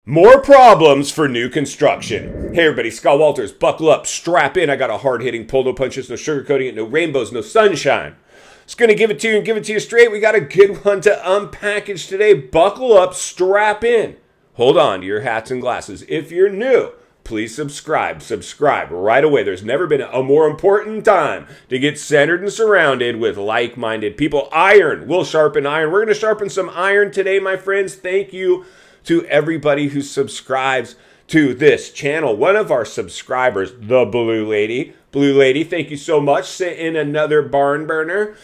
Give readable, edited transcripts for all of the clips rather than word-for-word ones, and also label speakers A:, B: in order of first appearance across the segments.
A: More problems for new construction. Hey everybody, Scott Walters. Buckle up, strap in. I got a hard-hitting pull, no punches, no sugarcoating it, no rainbows, no sunshine. Just going to give it to you and give it to you straight. We got a good one to unpackage today. Buckle up, strap in. Hold on to your hats and glasses. If you're new, please subscribe. Subscribe right away. There's never been a more important time to get centered and surrounded with like-minded people. Iron will sharpen iron. We're going to sharpen some iron today, my friends. Thank you to everybody who subscribes to this channel. One of our subscribers, the Blue Lady. Blue Lady, thank you so much. Sent in another barn burner.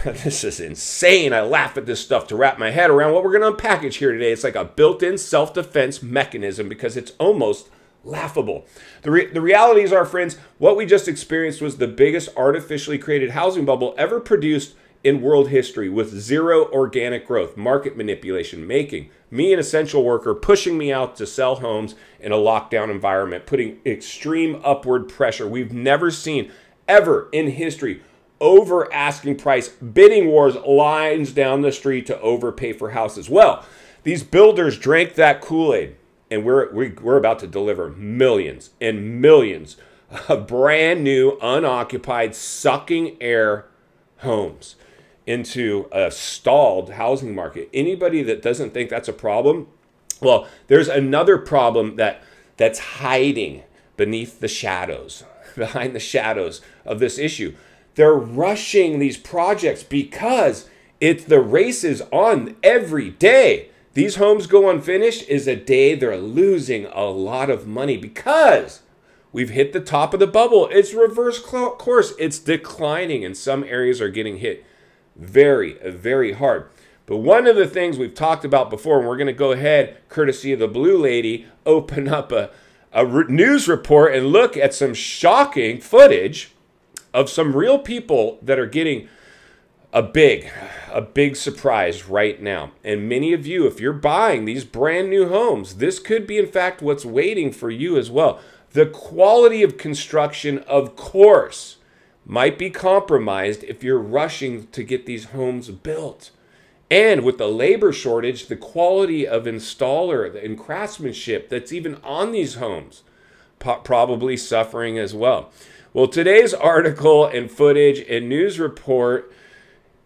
A: This is insane. I laugh at this stuff to wrap my head around what we're going to unpackage here today. It's like a built-in self-defense mechanism because it's almost laughable. The realities are, friends, what we just experienced was the biggest artificially created housing bubble ever produced in world history, with zero organic growth, market manipulation, making me an essential worker, pushing me out to sell homes in a lockdown environment, putting extreme upward pressure. We've never seen ever in history over asking price, bidding wars, lines down the street to overpay for houses. Well, these builders drank that Kool-Aid, and we're about to deliver millions and millions of brand new, unoccupied, sucking air homes into a stalled housing market. Anybody that doesn't think that's a problem, well, there's another problem that's hiding beneath the shadows, behind the shadows of this issue. They're rushing these projects because the race is on every day. These homes go unfinished is a day they're losing a lot of money because we've hit the top of the bubble. It's reverse course. It's declining, and some areas are getting hit very, very hard. But one of the things we've talked about before, and we're going to go ahead, courtesy of the Blue Lady, open up a news report and look at some shocking footage of some real people that are getting a big surprise right now. And many of you, if you're buying these brand new homes, this could be in fact what's waiting for you as well. The quality of construction, of course, might be compromised if you're rushing to get these homes built. And with the labor shortage, the quality of installer and craftsmanship that's even on these homes probably suffering as well. Well, today's article and footage and news report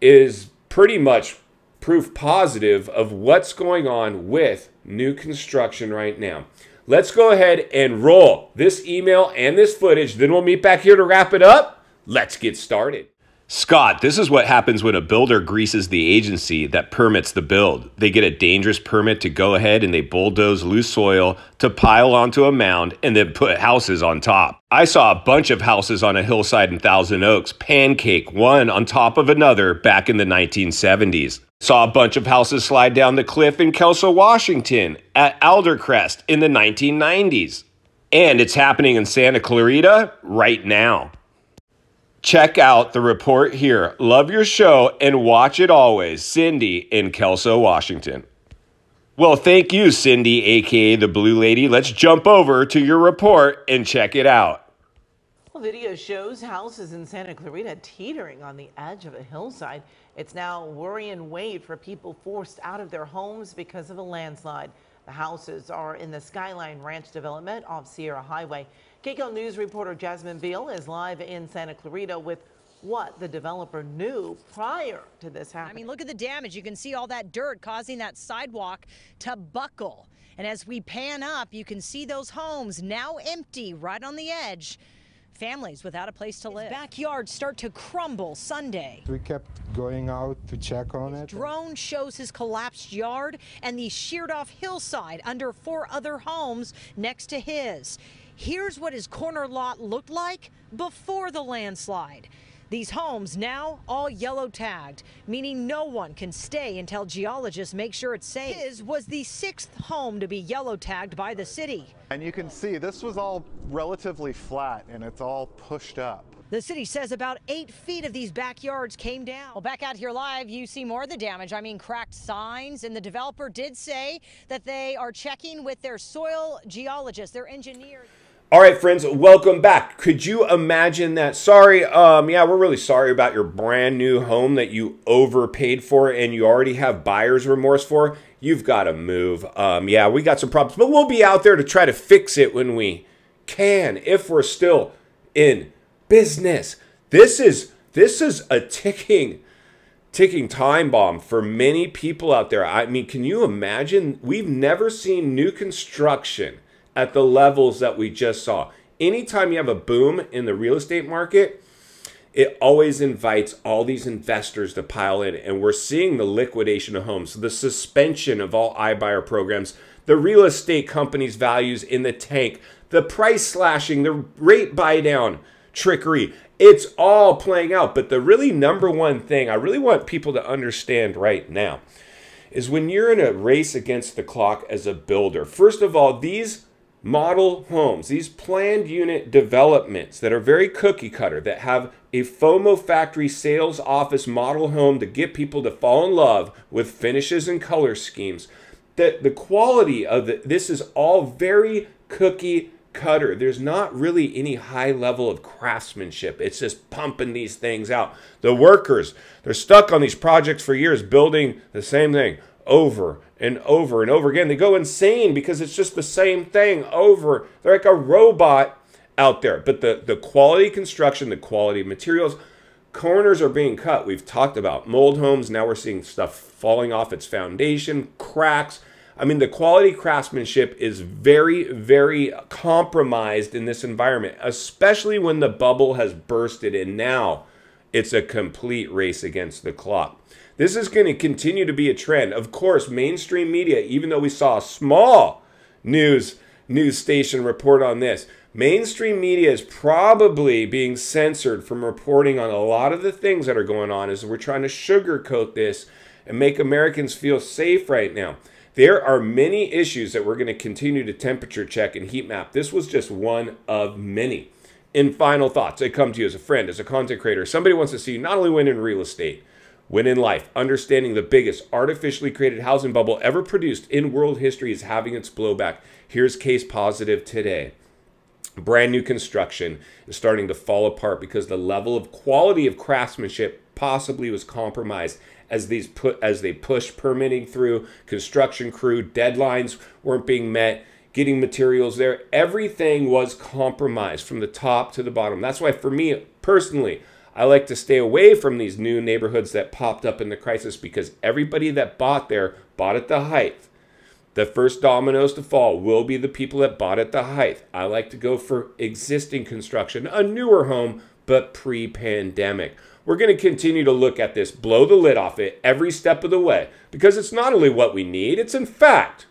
A: is pretty much proof positive of what's going on with new construction right now. Let's go ahead and roll this email and this footage. Then we'll meet back here to wrap it up. Let's get started. Scott, this is what happens when a builder greases the agency that permits the build. They get a dangerous permit to go ahead and they bulldoze loose soil to pile onto a mound and then put houses on top. I saw a bunch of houses on a hillside in Thousand Oaks pancake one on top of another back in the 1970s. Saw a bunch of houses slide down the cliff in Kelso, Washington at Aldercrest in the 1990s. And it's happening in Santa Clarita right now. Check out the report here. Love your show and watch it always. Cindy in Kelso, Washington. Well, thank you, Cindy, aka the Blue Lady. Let's jump over to your report and check it out.
B: Well, video shows houses in Santa Clarita teetering on the edge of a hillside. It's now worry and wait for people forced out of their homes because of a landslide. The houses are in the Skyline Ranch development off Sierra Highway. KCAL News reporter Jasmine Beal is live in Santa Clarita with what the developer knew prior to this happening.
C: I mean, look at the damage. You can see all that dirt causing that sidewalk to buckle. And as we pan up, you can see those homes now empty right on the edge. Families without a place to live. Backyards start to crumble Sunday.
D: We kept going out to check on it.
C: Drone shows his collapsed yard and the sheared off hillside under 4 other homes next to his. Here's what his corner lot looked like before the landslide. These homes now all yellow tagged, meaning no one can stay until geologists make sure it's safe. His was the 6th home to be yellow tagged by the city.
E: And you can see this was all relatively flat and it's all pushed up.
C: The city says about 8 feet of these backyards came down. Well, back out here live, you see more of the damage. I mean, cracked signs, and the developer did say that they are checking with their soil geologists, their engineers.
A: All right, friends, welcome back. Could you imagine that? Sorry, yeah, we're really sorry about your brand new home that you overpaid for and you already have buyer's remorse for. You've got to move. Yeah, we got some problems, but we'll be out there to try to fix it when we can, if we're still in business. This is a ticking time bomb for many people out there. I mean, can you imagine? We've never seen new construction at the levels that we just saw. Anytime you have a boom in the real estate market, it always invites all these investors to pile in. And we're seeing the liquidation of homes, the suspension of all iBuyer programs, the real estate companies' values in the tank, the price slashing, the rate buy down trickery. It's all playing out. But the really number one thing I really want people to understand right now is when you're in a race against the clock as a builder, first of all, these model homes, these planned unit developments that are very cookie cutter, that have a FOMO factory sales office model home to get people to fall in love with finishes and color schemes, that the quality of this is all very cookie cutter. There's not really any high level of craftsmanship. It's just pumping these things out. The workers, they're stuck on these projects for years building the same thing over and over and over again. They go insane because it's just the same thing over. They're like a robot out there. But the quality construction, the quality of materials, corners are being cut. We've talked about mold homes. Now we're seeing stuff falling off its foundation, cracks. I mean, the quality craftsmanship is very, very compromised in this environment, especially when the bubble has bursted and now it's a complete race against the clock. This is going to continue to be a trend. Of course, mainstream media, even though we saw a small news station report on this, mainstream media is probably being censored from reporting on a lot of the things that are going on as we're trying to sugarcoat this and make Americans feel safe right now. There are many issues that we're going to continue to temperature check and heat map. This was just one of many. In final thoughts, I come to you as a friend, as a content creator. Somebody wants to see you not only win in real estate, win in life. Understanding the biggest artificially created housing bubble ever produced in world history is having its blowback. Here's case positive today. Brand new construction is starting to fall apart because the level of quality of craftsmanship possibly was compromised as they pushed permitting through, construction crew, deadlines weren't being met, getting materials there. Everything was compromised from the top to the bottom. That's why for me personally, I like to stay away from these new neighborhoods that popped up in the crisis because everybody that bought there bought at the height. The first dominoes to fall will be the people that bought at the height. I like to go for existing construction, a newer home, but pre-pandemic. We're going to continue to look at this, blow the lid off it every step of the way, because it's not only what we need, it's in fact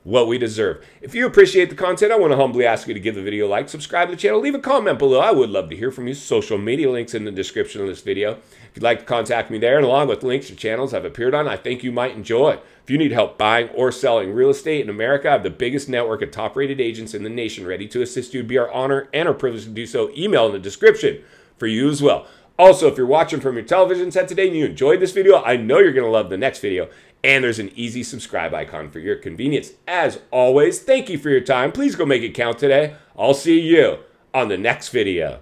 A: what we deserve. If you appreciate the content, I want to humbly ask you to give the video a like, subscribe to the channel, leave a comment below. I would love to hear from you. Social media links in the description of this video. If you'd like to contact me there, and along with links to channels I've appeared on, I think you might enjoy. If you need help buying or selling real estate in America, I have the biggest network of top-rated agents in the nation ready to assist you. It'd be our honor and our privilege to do so. Email in the description for you as well. Also, if you're watching from your television set today and you enjoyed this video, I know you're going to love the next video. And there's an easy subscribe icon for your convenience. As always, thank you for your time. Please go make it count today. I'll see you on the next video.